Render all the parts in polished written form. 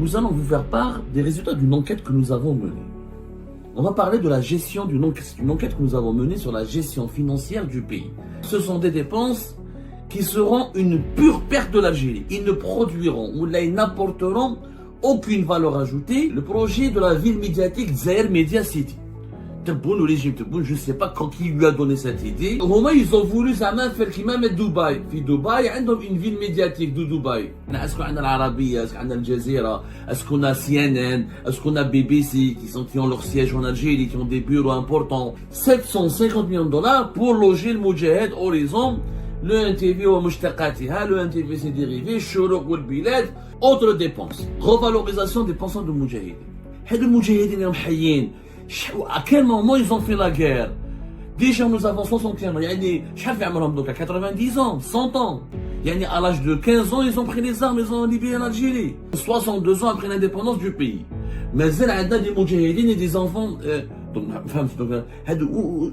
nous allons vous faire part des résultats d'une enquête que nous avons menée. On va parler de la gestion d'une enquête que nous avons menée sur la gestion financière du pays. Ce sont des dépenses qui seront une pure perte de l'Algérie. Ils ne produiront ou là ils n'apporteront aucune valeur ajoutée. Le projet de la ville médiatique Zaïre Media City. Tebboune ou régime Tebboune, je ne sais pas qui lui a donné cette idée. Au moment ils ont voulu faire comme Dubaï. Fi Dubaï, ils ont une ville médiatique de Dubaï. Est-ce qu'on a l'Arabia, est-ce qu'on a Al Jazeera, est-ce qu'on a CNN, est-ce qu'on a BBC qui ont leur siège en Algérie, qui ont des bureaux importants. 750 millions de dollars pour loger le Moudjahed Horizon. Le NTV ou Mouchtaqatiha, le NTV c'est dérivé, Chourouk ou le Bilad, autres dépenses. Revalorisation des pensions de Moudjahid. Les Moudjahidines sont hayyin. À quel moment ils ont fait la guerre? Déjà nous avons 61 ans, yani, 90 ans, 100 ans. Yani, à l'âge de 15 ans, ils ont pris les armes, ils ont libéré l'Algérie. 62 ans après l'indépendance du pays. Mais il y a des Moudjahidines et des enfants.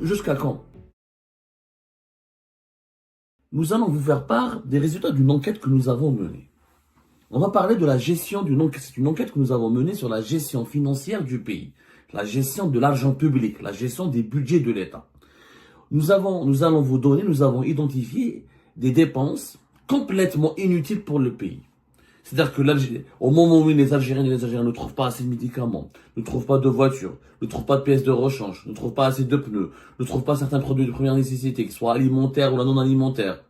Jusqu'à quand? Nous allons vous faire part des résultats d'une enquête que nous avons menée. On va parler de la gestion d'une enquête. C'est une enquête que nous avons menée sur la gestion financière du pays. La gestion de l'argent public, la gestion des budgets de l'État. Nous avons identifié des dépenses complètement inutiles pour le pays. C'est-à-dire que au moment où les Algériens ne trouvent pas assez de médicaments, ne trouvent pas de voitures, ne trouvent pas de pièces de rechange, ne trouvent pas assez de pneus, ne trouvent pas certains produits de première nécessité, qu'ils soient alimentaires ou non alimentaires.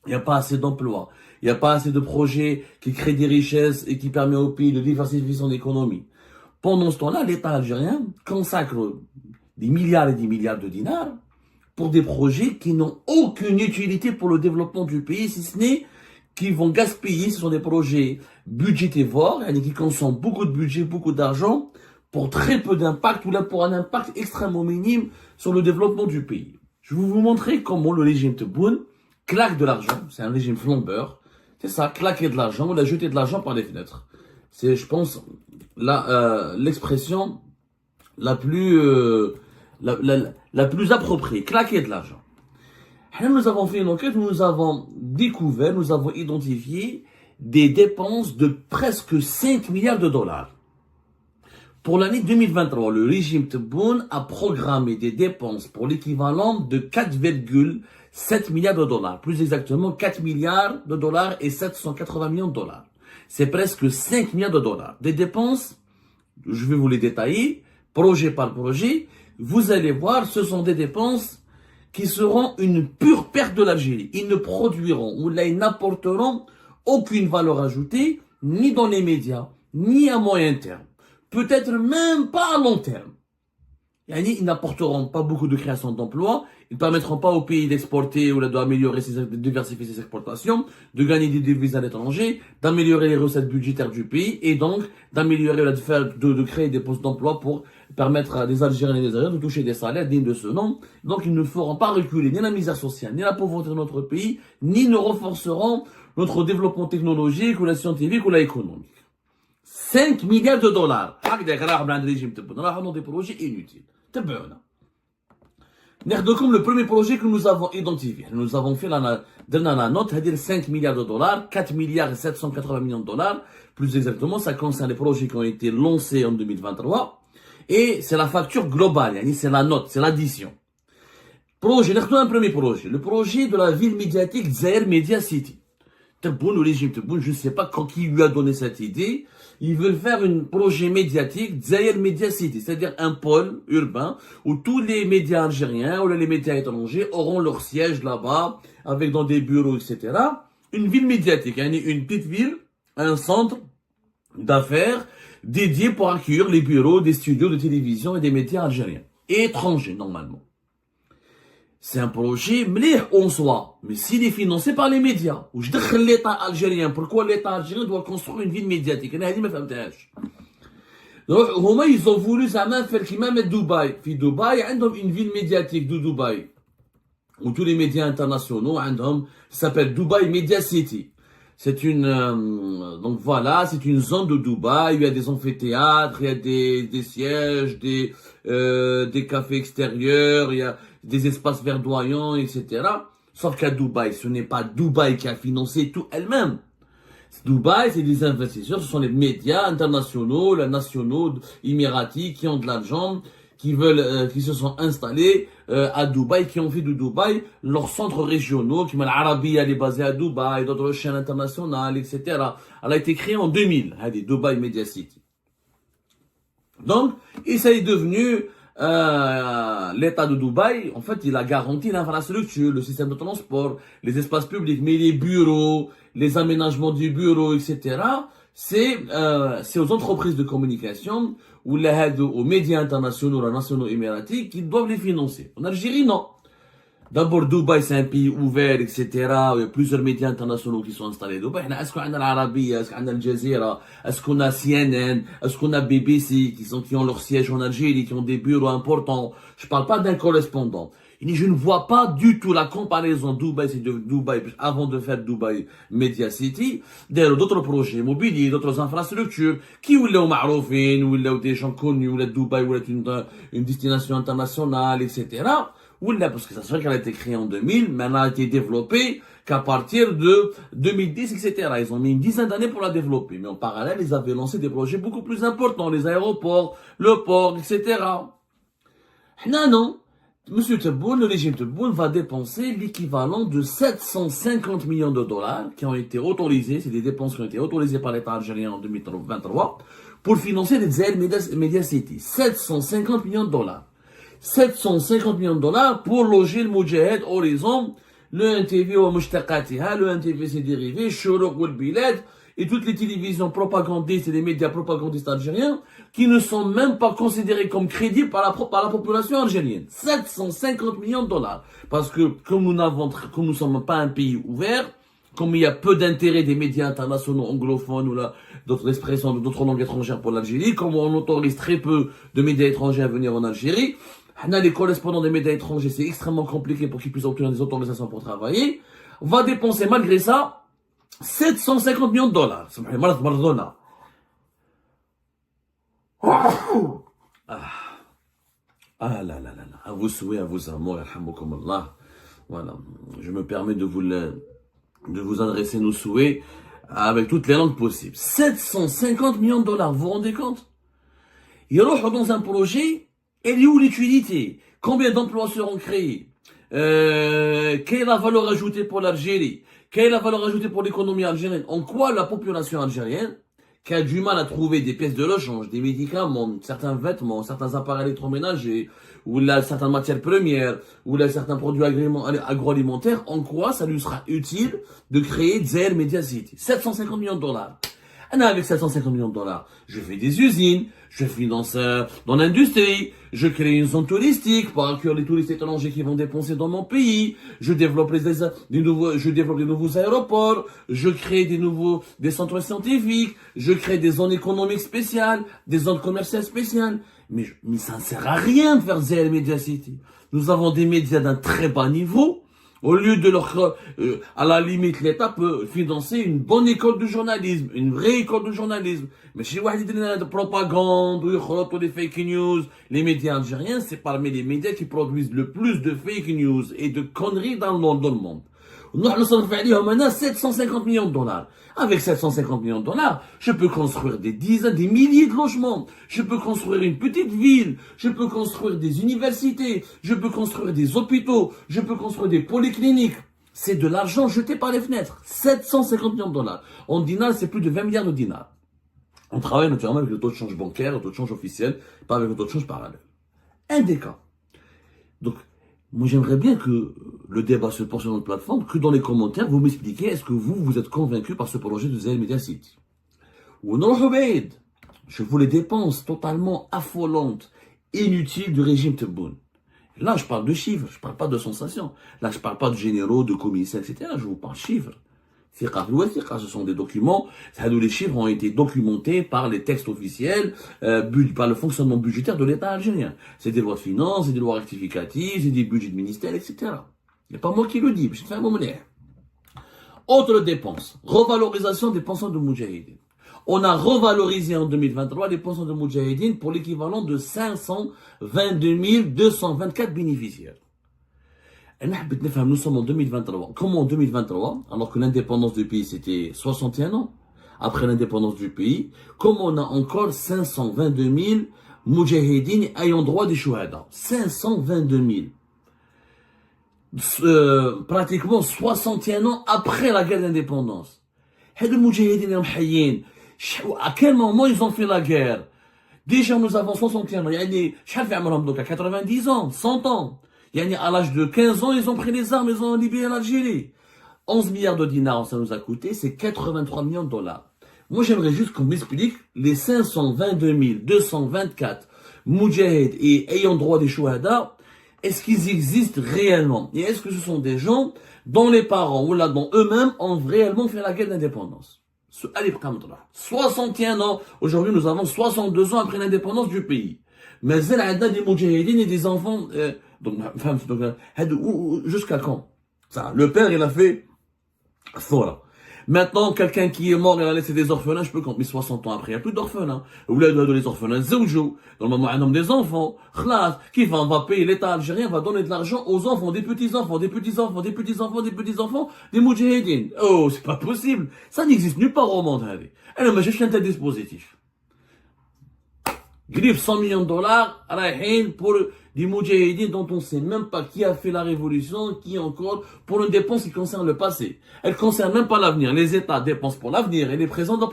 Il n'y a pas assez d'emplois. Il n'y a pas assez de projets qui créent des richesses et qui permettent au pays de diversifier son économie. Pendant ce temps-là, l'État algérien consacre des milliards et des milliards de dinars pour des projets qui n'ont aucune utilité pour le développement du pays, si ce n'est qu'ils vont gaspiller. Ce sont des projets budgétivores, qui consomment beaucoup de budget, beaucoup d'argent, pour très peu d'impact, ou là pour un impact extrêmement minime sur le développement du pays. Je vais vous montrer comment le régime Tebboune claque de l'argent. C'est un régime flambeur. C'est ça, claquer de l'argent, ou la jeter de l'argent par les fenêtres. C'est, je pense, l'expression la plus appropriée. Claquer de l'argent. Nous avons fait une enquête où nous avons découvert, nous avons identifié des dépenses de presque 5 milliards de dollars. Pour l'année 2023, le régime Tebboune a programmé des dépenses pour l'équivalent de 4,7 milliards de dollars. Plus exactement, 4 milliards de dollars et 780 millions de dollars. C'est presque 5 milliards de dollars. Des dépenses, je vais vous les détailler, projet par projet. Vous allez voir, ce sont des dépenses qui seront une pure perte de l'Algérie. Ils ne produiront ou là ils n'apporteront aucune valeur ajoutée, ni dans les médias, ni à moyen terme. Peut-être même pas à long terme. Ils n'apporteront pas beaucoup de création d'emplois, ils ne permettront pas au pays d'exporter ou d'améliorer de diversifier ses exportations, de gagner des devises à l'étranger, d'améliorer les recettes budgétaires du pays et donc d'améliorer, de créer des postes d'emploi pour permettre à des Algériens et des Algériens de toucher des salaires dignes de ce nom. Donc ils ne feront pas reculer ni la misère sociale, ni la pauvreté de notre pays, ni ne renforceront notre développement technologique ou la scientifique ou la économique. 5 milliards de dollars. Dans des projets inutiles. Comme le premier projet que nous avons identifié. Nous avons fait la note, c'est-à-dire 5 milliards de dollars, 4 milliards et 780 millions de dollars. Plus exactement, ça concerne les projets qui ont été lancés en 2023. Et c'est la facture globale, c'est la note, c'est l'addition. Un premier projet. Le projet de la ville médiatique Zaïre Media City. Tebboune, le régime Tebboune, je ne sais pas qui lui a donné cette idée. Ils veulent faire un projet médiatique, Zaïre Media City, c'est-à-dire un pôle urbain où tous les médias algériens ou les médias étrangers auront leur siège là-bas, avec dans des bureaux, etc. Une ville médiatique, une petite ville, un centre d'affaires dédié pour accueillir les bureaux des studios de télévision et des médias algériens et étrangers, normalement. C'est un projet mlih en soi, mais s'il est financé par les médias, où je décale l'État algérien, pourquoi l'État algérien doit construire une ville médiatique? Donc, ils ont voulu faire comme Dubaï. Dubaï, ils ont une ville médiatique de Dubaï, où tous les médias internationaux, s'appelle Dubaï Media City. C'est donc voilà, c'est une zone de Dubaï, il y a des amphithéâtres, il y a des sièges, des cafés extérieurs, il y a des espaces verdoyants, etc. Sauf qu'à Dubaï, ce n'est pas Dubaï qui a financé tout elle-même. Dubaï, c'est des investisseurs, ce sont les médias internationaux, les nationaux, émiratis, qui ont de l'argent, qui se sont installés à Dubaï, qui ont fait de Dubaï leurs centres régionaux, qui l'Arabie, elle est basée à Dubaï, d'autres chaînes internationales, etc. Elle a été créée en 2000, Dubaï Media City. Donc, et ça est devenu l'État de Dubaï, en fait, il a garanti l'infrastructure, le système de transport, les espaces publics, mais les bureaux, les aménagements du bureau, etc. C'est aux entreprises de communication ou aux médias internationaux, les nationaux émiratis qui doivent les financer. En Algérie, non. D'abord, Dubaï, c'est un pays ouvert, etc. Il y a plusieurs médias internationaux qui sont installés à Dubaï. Est-ce qu'on a l'Arabie, est-ce qu'on a Al Jazeera, est-ce qu'on a CNN, est-ce qu'on a BBC, qui ont leur siège en Algérie, qui ont des bureaux importants. Je parle pas d'un correspondant. Je ne vois pas du tout la comparaison Dubaï, c'est de Dubaï, avant de faire Dubaï Media City, d'autres projets immobiliers, d'autres infrastructures, qui ou des gens connus, ou Dubaï, ou une destination internationale, etc. Ou là, parce que ça se fait qu'elle a été créée en 2000, mais elle n'a été développée qu'à partir de 2010, etc. Ils ont mis une dizaine d'années pour la développer. Mais en parallèle, ils avaient lancé des projets beaucoup plus importants, les aéroports, le port, etc. Non. Monsieur Tebboune, le régime Tebboune va dépenser l'équivalent de 750 millions de dollars qui ont été autorisés, c'est des dépenses qui ont été autorisées par l'État algérien en 2023, pour financer les Zaire Media City. 750 millions de dollars. 750 millions de dollars pour loger le Moudjahed Horizon, le NTV au Mushtaqatiha, le NTV ses dérivés, Shourouk ou le Bilad, et toutes les télévisions propagandistes et les médias propagandistes algériens qui ne sont même pas considérés comme crédibles par la population algérienne. 750 millions de dollars. Parce que comme nous ne sommes pas un pays ouvert, comme il y a peu d'intérêt des médias internationaux anglophones ou d'autres expressions d'autres langues étrangères pour l'Algérie, comme on autorise très peu de médias étrangers à venir en Algérie, les correspondants des médias étrangers, c'est extrêmement compliqué pour qu'ils puissent obtenir des autorisations pour travailler, va dépenser malgré ça 750 millions de dollars. Ah là là là là. À vos souhaits, à vos amours, alhamdoulilah. Voilà. Je me permets de vous adresser nos souhaits avec toutes les langues possibles. 750 millions de dollars, vous vous rendez compte? Ils rentrent dans un projet, et est où l'utilité? Combien d'emplois seront créés? Quelle est la valeur ajoutée pour l'Algérie? Quelle est la valeur ajoutée pour l'économie algérienne? En quoi la population algérienne, qui a du mal à trouver des pièces de rechange, des médicaments, certains vêtements, certains appareils électroménagers, ou là, certaines matières premières, ou là, certains produits agroalimentaires, en quoi ça lui sera utile de créer Zaire Media City? 750 millions de dollars. Avec 750 millions de dollars, je fais des usines, je finance dans l'industrie, je crée une zone touristique pour accueillir les touristes étrangers qui vont dépenser dans mon pays, je développe des nouveaux aéroports, je crée des centres scientifiques, je crée des zones économiques spéciales, des zones commerciales spéciales. Mais ça ne sert à rien de faire Zaire Media City. Nous avons des médias d'un très bas niveau. Au lieu de à la limite, l'État peut financer une bonne école de journalisme, une vraie école de journalisme. Mais chez Wahid de propagande, ou des fake news, les médias algériens, c'est parmi les médias qui produisent le plus de fake news et de conneries dans le monde. Nous sommes fait 750 millions de dollars. Avec 750 millions de dollars, je peux construire des dizaines, des milliers de logements. Je peux construire une petite ville. Je peux construire des universités. Je peux construire des hôpitaux. Je peux construire des polycliniques. C'est de l'argent jeté par les fenêtres. 750 millions de dollars. En dinars, c'est plus de 20 milliards de dinars. On travaille naturellement avec le taux de change bancaire, le taux de change officiel, pas avec le taux de change parallèle. Un des cas. Donc, moi, j'aimerais bien que le débat se porte sur notre plateforme, que dans les commentaires, vous m'expliquez, est-ce que vous êtes convaincu par ce projet de Zaire Media City? Ou non, je vous les dépenses totalement affolantes, inutiles du régime Tebboune. Là, je parle de chiffres, je parle pas de sensations. Là, je parle pas de généraux, de commissaires, etc. Je vous parle de chiffres. Ce sont des documents, les chiffres ont été documentés par les textes officiels, par le fonctionnement budgétaire de l'État algérien. C'est des lois de finances, c'est des lois rectificatives, c'est des budgets de ministère, etc. Il n'y a pas moi qui le dis, je fais un moment. Autre dépense, revalorisation des pensions de Moudjahidine. On a revalorisé en 2023 les pensions de Moudjahidine pour l'équivalent de 522 224 bénéficiaires. Nous sommes en 2023. Comment en 2023, alors que l'indépendance du pays c'était 61 ans, après l'indépendance du pays, comme on a encore 522 000 moudjahidines ayant droit des chouhada. 522 000. Pratiquement 61 ans après la guerre d'indépendance. Et les moudjahidines, à quel moment ils ont fait la guerre? Déjà, nous avons 61 ans. Yani, 90 ans, 100 ans. Yani, à l'âge de 15 ans, ils ont pris les armes, ils ont libéré l'Algérie. 11 milliards de dinars, ça nous a coûté, c'est 83 millions de dollars. Moi, j'aimerais juste qu'on m'explique les 522 224 moudjahid et ayant droit des chouhada, est-ce qu'ils existent réellement? Et est-ce que ce sont des gens dont les parents ou là, dont eux-mêmes ont réellement fait la guerre d'indépendance? 61 ans. Aujourd'hui, nous avons 62 ans après l'indépendance du pays. Mais il y a des moudjahidines et des enfants. Jusqu'à quand? Ça, le père, il a fait voilà. Maintenant, quelqu'un qui est mort, il a laissé des orphelins, je peux compter 60 ans après, il n'y a plus d'orphelins. Ou là, les orphelins, Zewjou. Dans le moment, un homme des enfants. Khlas, qui va payer l'État algérien, va donner de l'argent aux enfants, des petits-enfants, des petits-enfants, des petits-enfants, des petits-enfants, des moudjahidines. Oh, c'est pas possible. Ça n'existe nulle part au monde, allez. Alors, mais j'ai un tel dispositif. Griffe 100 millions de dollars, pour des moudjahidines dont on ne sait même pas qui a fait la révolution, qui encore, pour une dépense qui concerne le passé. Elle ne concerne même pas l'avenir. Les États dépensent pour l'avenir et le présent de la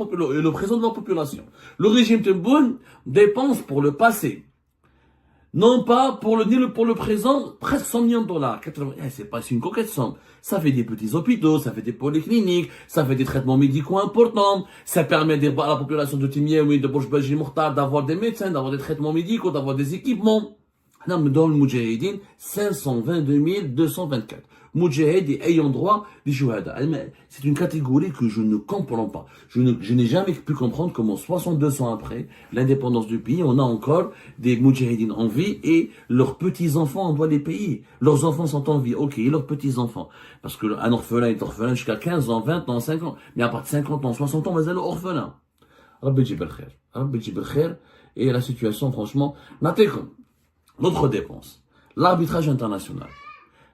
population. Le régime Tebboune dépense pour le passé. Non pas pour le présent, presque 100 millions de dollars. C'est pas une coquette somme. Ça fait des petits hôpitaux, ça fait des polycliniques, ça fait des traitements médicaux importants, ça permet à la population de Timieoui, de Bourj-Belgi Mourtar d'avoir des médecins, d'avoir des traitements médicaux, d'avoir des équipements. Dans le Moudjahidine, 522 224. Moudjahid et ayant droit des chouhada. C'est une catégorie que je ne comprends pas. Je n'ai jamais pu comprendre comment 62 ans après l'indépendance du pays, on a encore des moudjahidines en vie et leurs petits-enfants, on doit les payer. Leurs enfants sont en vie, ok, et leurs petits-enfants. Parce qu'un orphelin est orphelin jusqu'à 15 ans, 20 ans, 5 ans. Mais à partir de 50 ans, 60 ans, mais elle est orphelin. Rabbi Jibel Khair. Rabbi Jibel Khair. Et la situation, franchement, notre dépense. L'arbitrage international.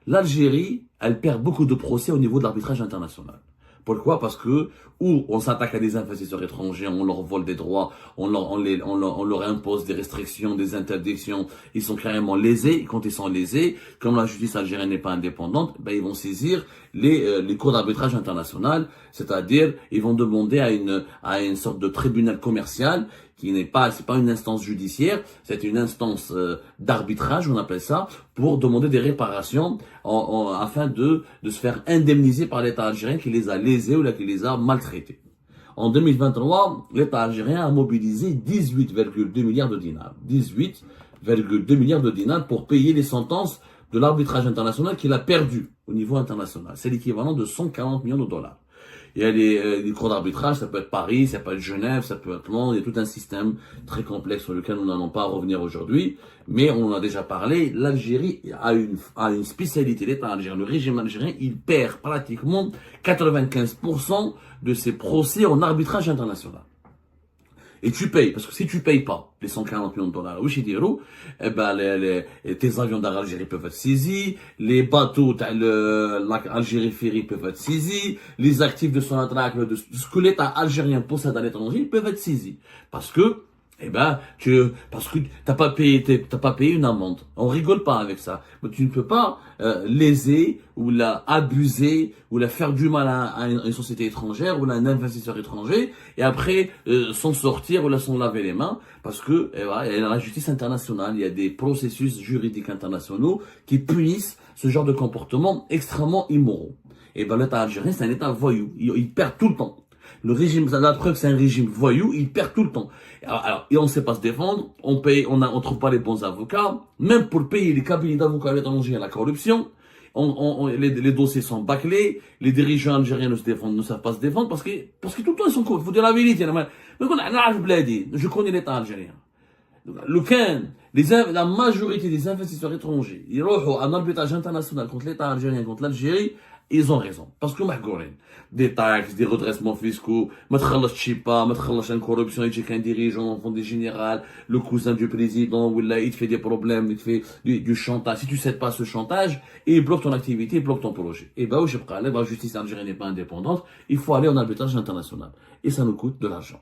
L'Algérie, elle perd beaucoup de procès au niveau de l'arbitrage international. Pourquoi? Parce que, ou on s'attaque à des investisseurs étrangers, on leur vole des droits, on leur impose des restrictions, des interdictions, ils sont carrément lésés, quand ils sont lésés, comme la justice algérienne n'est pas indépendante, ben, ils vont saisir les cours d'arbitrage international, c'est-à-dire, ils vont demander à une sorte de tribunal commercial, qui n'est pas, c'est pas une instance judiciaire, c'est une instance d'arbitrage, on appelle ça, pour demander des réparations afin de se faire indemniser par l'État algérien qui les a lésés ou là, qui les a maltraités. En 2023, l'État algérien a mobilisé 18,2 milliards de dinars. 18,2 milliards de dinars pour payer les sentences de l'arbitrage international qu'il a perdu au niveau international. C'est l'équivalent de 140 millions de dollars. Il y a les cours d'arbitrage, ça peut être Paris, ça peut être Genève, ça peut être Londres, il y a tout un système très complexe sur lequel nous n'allons pas revenir aujourd'hui, mais on en a déjà parlé. L'Algérie a une spécialité, l'État algérien, le régime algérien, il perd pratiquement 95% de ses procès en arbitrage international. Et tu payes, parce que si tu payes pas les 140 millions de dollars, eh ben, tes avions d'Algérie peuvent être saisis, les bateaux l'Algérie Ferry peuvent être saisis, les actifs de Sonatrach, de ce que l'État algérien possède à l'étranger, peuvent être saisis. Parce que t'as pas payé une amende. On rigole pas avec ça. Mais tu ne peux pas léser ou la abuser ou la faire du mal à une société étrangère ou à un investisseur étranger et après s'en sortir ou la s'en laver les mains parce que il y a la justice internationale, il y a des processus juridiques internationaux qui punissent ce genre de comportement extrêmement immoraux. Et l'État algérien, c'est un État voyou. Il perd tout le temps. Le régime, la preuve, c'est un régime voyou, il perd tout le temps. Alors, et on ne sait pas se défendre, on trouve pas les bons avocats, même pour payer les cabinets d'avocats à l'étranger à la corruption, les dossiers sont bâclés, les dirigeants algériens ne savent pas se défendre parce que tout le temps ils sont il faut dire la vérité. Je connais l'État algérien. La majorité des investisseurs étrangers, ils vont en arbitrage international contre l'État algérien, contre l'Algérie, ils ont raison. Parce que mahgourin. Des taxes, des redressements fiscaux, ma tkhallash chipa, ma tkhallash une corruption, il y a qu'un dirigeant, enfant des général, le cousin du président, ou là, il te fait des problèmes, il te fait du chantage. Si tu cèdes pas ce chantage, il bloque ton activité, il bloque ton projet. Et bah, où je la justice algérienne n'est pas indépendante, il faut aller en arbitrage international. Et ça nous coûte de l'argent.